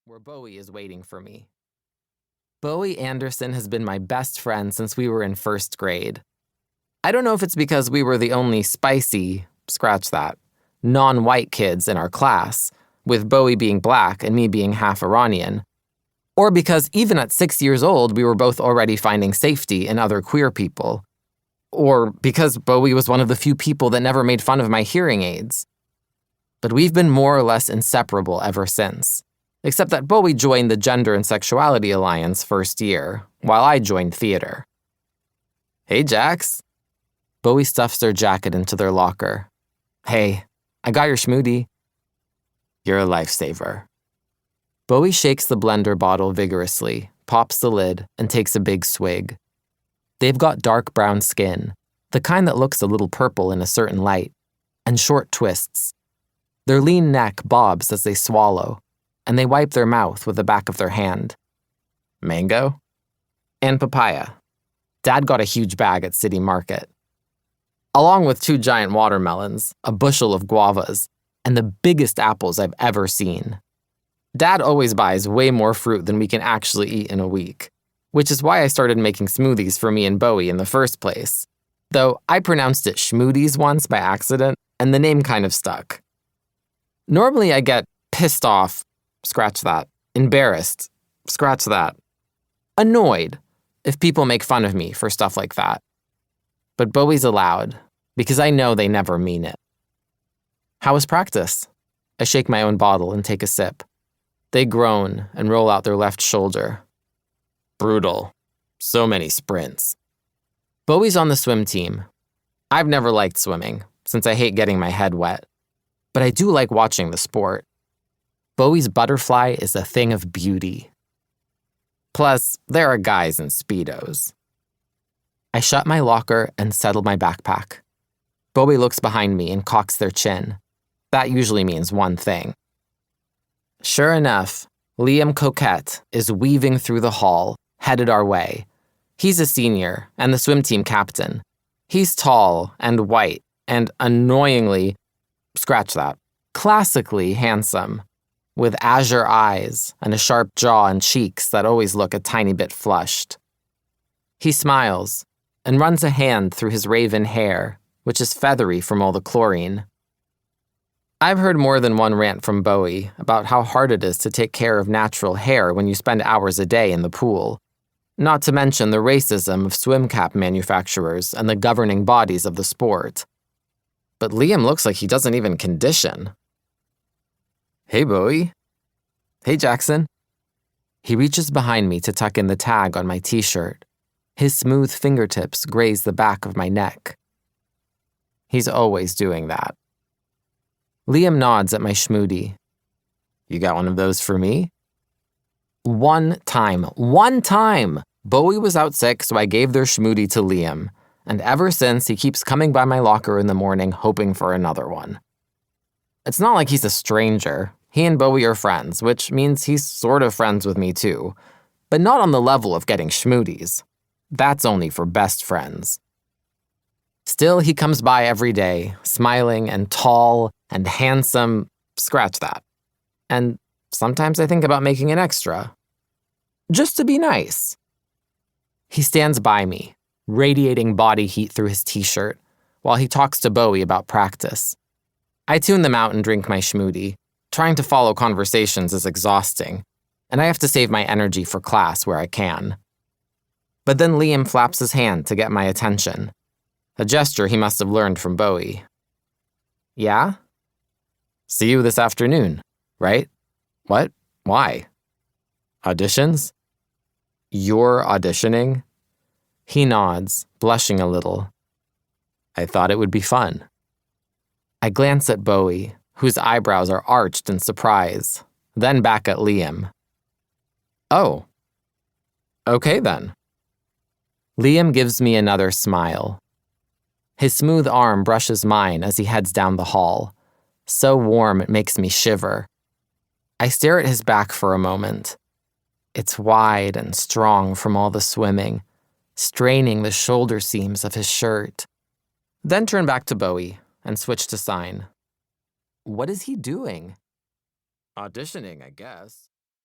where Bowie is waiting for me. Bowie Anderson has been my best friend since we were in first grade. I don't know if it's because we were the only spicy, scratch that, non-white kids in our class, with Bowie being black and me being half Iranian, or because even at 6 years old we were both already finding safety in other queer people, or because Bowie was one of the few people that never made fun of my hearing aids. But we've been more or less inseparable ever since, except that Bowie joined the Gender and Sexuality Alliance first year, while I joined theater. Hey, Jax. Bowie stuffs their jacket into their locker. Hey, I got your smoothie. You're a lifesaver. Bowie shakes the blender bottle vigorously, pops the lid, and takes a big swig. They've got dark brown skin, the kind that looks a little purple in a certain light, and short twists. Their lean neck bobs as they swallow, and they wipe their mouth with the back of their hand. Mango? And papaya. Dad got a huge bag at City Market. Along with 2 giant watermelons, a bushel of guavas, and the biggest apples I've ever seen. Dad always buys way more fruit than we can actually eat in a week, which is why I started making smoothies for me and Bowie in the first place. Though I pronounced it schmoodies once by accident, and the name kind of stuck. Normally I get pissed off, scratch that, embarrassed, scratch that, annoyed if people make fun of me for stuff like that. But Bowie's allowed, because I know they never mean it. How was practice? I shake my own bottle and take a sip. They groan and roll out their left shoulder. Brutal. So many sprints. Bowie's on the swim team. I've never liked swimming, since I hate getting my head wet. But I do like watching the sport. Bowie's butterfly is a thing of beauty. Plus, there are guys in Speedos. I shut my locker and settle my backpack. Bowie looks behind me and cocks their chin. That usually means one thing. Sure enough, Liam Coquette is weaving through the hall, headed our way. He's a senior and the swim team captain. He's tall and white and annoyingly, scratch that, classically handsome, with azure eyes and a sharp jaw and cheeks that always look a tiny bit flushed. He smiles and runs a hand through his raven hair, which is feathery from all the chlorine. I've heard more than one rant from Bowie about how hard it is to take care of natural hair when you spend hours a day in the pool, not to mention the racism of swim cap manufacturers and the governing bodies of the sport. But Liam looks like he doesn't even condition. Hey, Bowie. Hey, Jackson. He reaches behind me to tuck in the tag on my t-shirt. His smooth fingertips graze the back of my neck. He's always doing that. Liam nods at my schmoodie. You got one of those for me? One time, Bowie was out sick, so I gave their schmoodie to Liam, and ever since he keeps coming by my locker in the morning hoping for another one. It's not like he's a stranger. He and Bowie are friends, which means he's sort of friends with me too, but not on the level of getting schmoodies. That's only for best friends. Still, he comes by every day, smiling and tall and handsome, scratch that. And sometimes I think about making an extra. Just to be nice. He stands by me, radiating body heat through his t-shirt, while he talks to Bowie about practice. I tune them out and drink my schmoodie. Trying to follow conversations is exhausting, and I have to save my energy for class where I can. But then Liam flaps his hand to get my attention, a gesture he must have learned from Bowie. Yeah? See you this afternoon, right? What? Why? Auditions? You're auditioning? He nods, blushing a little. I thought it would be fun. I glance at Bowie, whose eyebrows are arched in surprise, then back at Liam. Oh. Okay then. Liam gives me another smile. His smooth arm brushes mine as he heads down the hall, so warm it makes me shiver. I stare at his back for a moment. It's wide and strong from all the swimming, straining the shoulder seams of his shirt. Then turn back to Bowie and switch to sign. What is he doing? Auditioning, I guess.